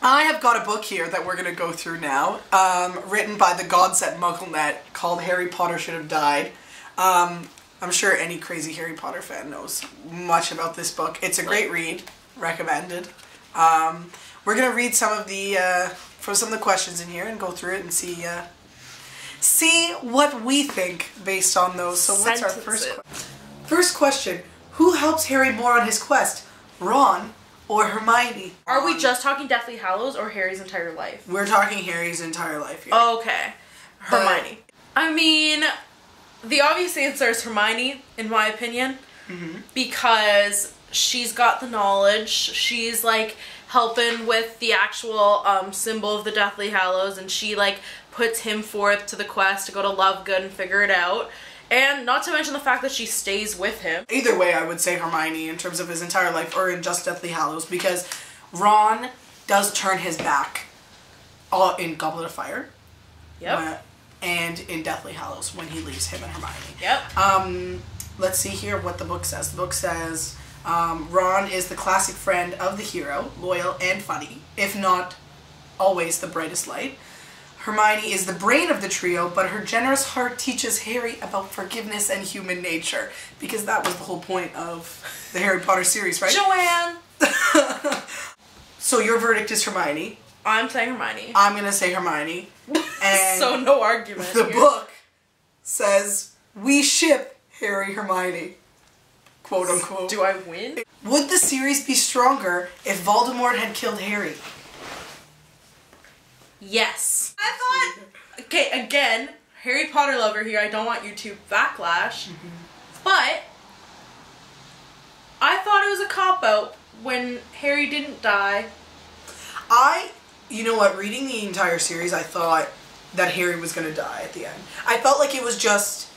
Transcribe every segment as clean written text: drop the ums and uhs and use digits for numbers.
I have got a book here that we're going to go through now, written by the gods at Mugglenet, called Harry Potter Should Have Died. I'm sure any crazy Harry Potter fan knows much about this book. It's a great read. Recommended. We're going to read some of the questions in here and go through it and see what we think based on those. So what's our first question? Who helps Harry more on his quest? Ron or Hermione? Are we just talking Deathly Hallows or Harry's entire life? We're talking Harry's entire life here. Okay. Hermione. I mean, the obvious answer is Hermione, in my opinion. Because she's got the knowledge. She's, like, helping with the actual symbol of the Deathly Hallows, and she, like, puts him forth to the quest to go to Lovegood and figure it out. And not to mention the fact that she stays with him. Either way, I would say Hermione in terms of his entire life, or in just Deathly Hallows, because Ron does turn his back in Goblet of Fire. Yep. And in Deathly Hallows when he leaves him and Hermione. Yep. Let's see here what the book says. The book says, Ron is the classic friend of the hero, loyal and funny, if not always the brightest light. Hermione is the brain of the trio, but her generous heart teaches Harry about forgiveness and human nature. Because that was the whole point of the Harry Potter series, right? Joanne! So your verdict is Hermione. I'm saying Hermione. I'm going to say Hermione. And so no argument the here. book says, we ship Harry Hermione. Quote unquote. Do I win? Would the series be stronger if Voldemort had killed Harry? Yes. I thought, okay, again, Harry Potter lover here, I don't want you to backlash, but I thought it was a cop-out when Harry didn't die. You know what, reading the entire series, I thought that Harry was gonna die at the end. I felt like it was just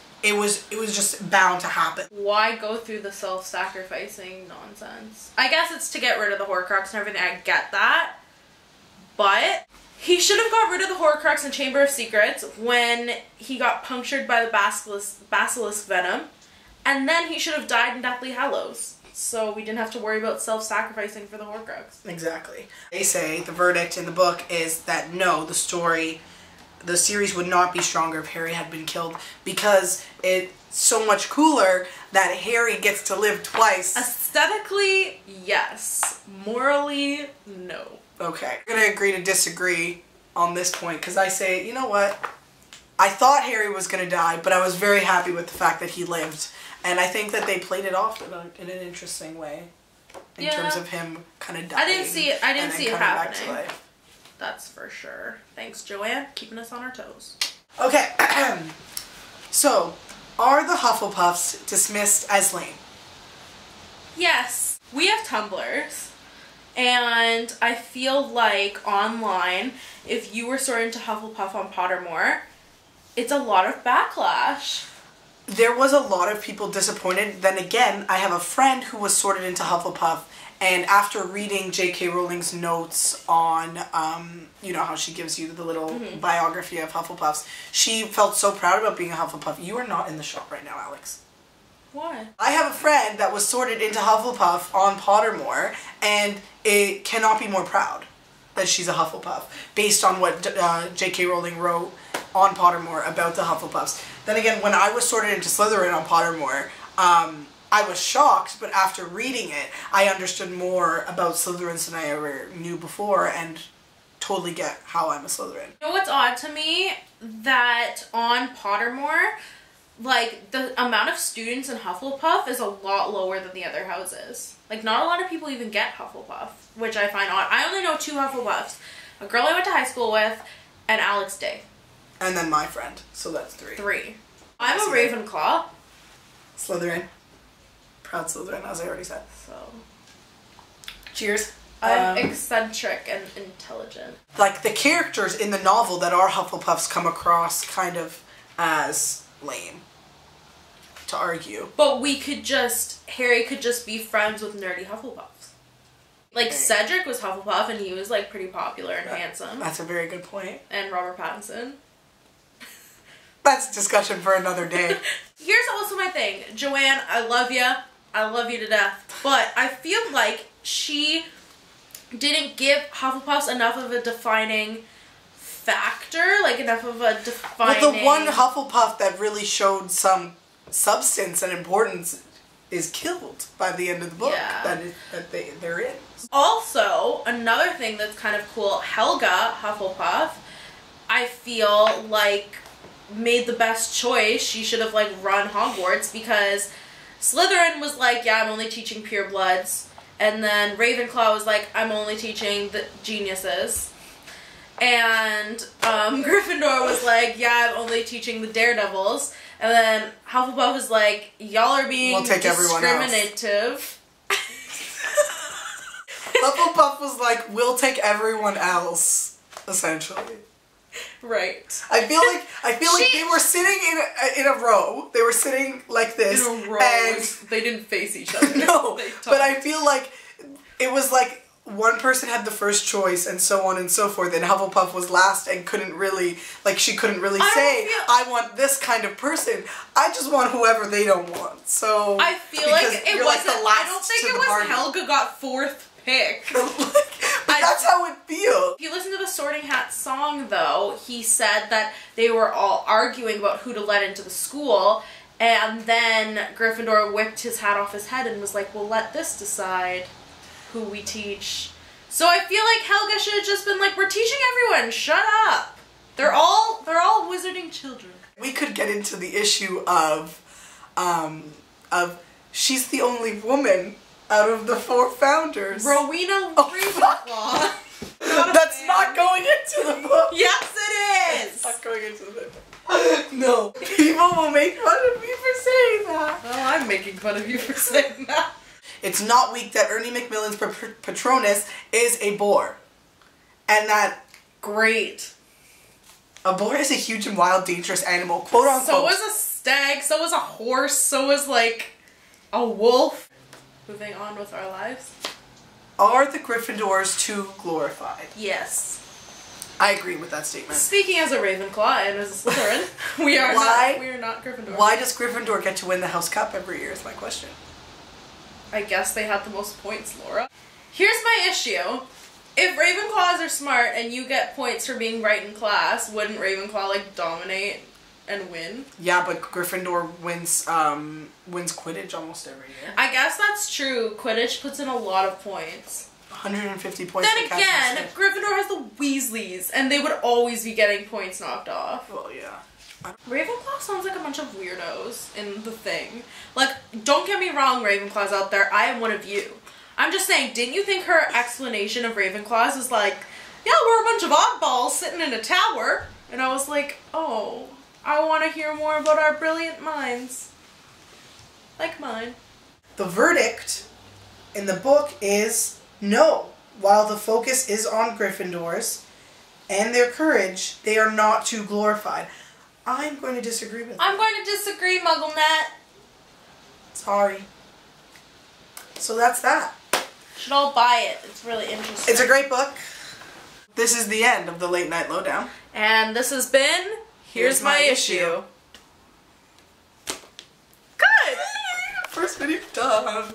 bound to happen. Why go through the self-sacrificing nonsense? I guess it's to get rid of the Horcrux and everything, I get that, but he should have got rid of the Horcrux in Chamber of Secrets when he got punctured by the basilisk venom, and then he should have died in Deathly Hallows, so we didn't have to worry about self-sacrificing for the Horcrux. Exactly. They say the verdict in the book is that no, the series would not be stronger if Harry had been killed, because it's so much cooler that Harry gets to live twice. Aesthetically, yes. Morally, no. Okay, I'm gonna agree to disagree on this point, because I say, you know what? I thought Harry was gonna die, but I was very happy with the fact that he lived. And I think that they played it off in an interesting way. In terms of him kind of dying. I didn't see it happening. Back to life. That's for sure. Thanks, Joanne. Keeping us on our toes. Okay, so, are the Hufflepuffs dismissed as lame? Yes. We have Tumblrs. And I feel like online, if you were sorted into Hufflepuff on Pottermore, it's a lot of backlash. There was a lot of people disappointed. Then again, I have a friend who was sorted into Hufflepuff, and after reading J.K. Rowling's notes on, you know how she gives you the little biography of Hufflepuffs, she felt so proud about being a Hufflepuff. You are not in the shop right now, Alex. Why? I have a friend that was sorted into Hufflepuff on Pottermore, and it cannot be more proud that she's a Hufflepuff, based on what J.K. Rowling wrote on Pottermore about the Hufflepuffs. Then again, when I was sorted into Slytherin on Pottermore, I was shocked, but after reading it, I understood more about Slytherins than I ever knew before, and totally get how I'm a Slytherin. You know what's odd to me? That on Pottermore, like, the amount of students in Hufflepuff is a lot lower than the other houses. Like, not a lot of people even get Hufflepuff, which I find odd. I only know 2 Hufflepuffs. A girl I went to high school with, and Alex Day. And then my friend, so that's 3. 3. I'm a Ravenclaw. Slytherin. Proud Slytherin, as I already said. So. Cheers. I'm eccentric and intelligent. Like, the characters in the novel that are Hufflepuffs come across kind of as lame, to argue. But Harry could just be friends with nerdy Hufflepuffs. Like, Cedric was Hufflepuff, and he was, like, pretty popular and handsome. That's a very good point. And Robert Pattinson. That's a discussion for another day. Here's also my thing. Joanne, I love you. I love you to death. But I feel like she didn't give Hufflepuffs enough of a defining factor, like enough of a defining... Well, the one Hufflepuff that really showed some substance and importance is killed by the end of the book. Yeah. They're in. Also, another thing that's kind of cool, Helga Hufflepuff, I feel like made the best choice. She should have like run Hogwarts, because Slytherin was like, yeah, I'm only teaching purebloods, and then Ravenclaw was like, I'm only teaching the geniuses, and Gryffindor was like, yeah, I'm only teaching the daredevils, and then Hufflepuff was like, y'all are being discriminative. Hufflepuff was like, we'll take everyone else, essentially. Right. I feel like they were sitting in a row. They were sitting like this. In a row. And they didn't face each other. No, but I feel like it was like one person had the first choice and so on and so forth, and Hufflepuff was last and couldn't really, like, she couldn't really say, I want this kind of person. I just want whoever they don't want. So I feel like it wasn't, I don't think it was Helga got fourth pick. But that's how it feels. If you listen to the Sorting Hat song, though, he said that they were all arguing about who to let into the school, and then Gryffindor whipped his hat off his head and was like, well, let this decide who we teach. So I feel like Helga should have just been like, we're teaching everyone, shut up. They're all wizarding children. We could get into the issue of she's the only woman out of the 4 founders. Rowena Ravenclaw. That's not going into the book. Yes, it is. It's not going into the book. No. People will make fun of me for saying that. Well, I'm making fun of you for saying that. It's not weak that Ernie Macmillan's Patronus is a boar. And that... Great. A boar is a huge and wild, dangerous animal, quote unquote. So is a stag, so is a horse, so is like a wolf. Moving on with our lives. Are the Gryffindors too glorified? Yes. I agree with that statement. Speaking as a Ravenclaw and as a Slytherin, we are not Gryffindor. Why does Gryffindor get to win the House Cup every year is my question. I guess they had the most points, Laura. Here's my issue. If Ravenclaws are smart and you get points for being right in class, wouldn't Ravenclaw like dominate and win? Yeah, but Gryffindor wins Quidditch almost every year. I guess that's true. Quidditch puts in a lot of points. 150 points. Then again, Gryffindor has the Weasleys, and they would always be getting points knocked off. Well, yeah. Ravenclaw sounds like a bunch of weirdos in the thing. Like, don't get me wrong, Ravenclaws out there, I am one of you. I'm just saying, didn't you think her explanation of Ravenclaws was like, yeah, we're a bunch of oddballs sitting in a tower? And I was like, oh, I want to hear more about our brilliant minds. Like mine. The verdict in the book is no. While the focus is on Gryffindors and their courage, they are not too glorified. I'm going to disagree with that. I'm going to disagree, Mugglenet. Sorry. So that's that. Should all buy it. It's really interesting. It's a great book. This is the end of the Late Night Lowdown. And this has been Here's My Issue. Good! First video done.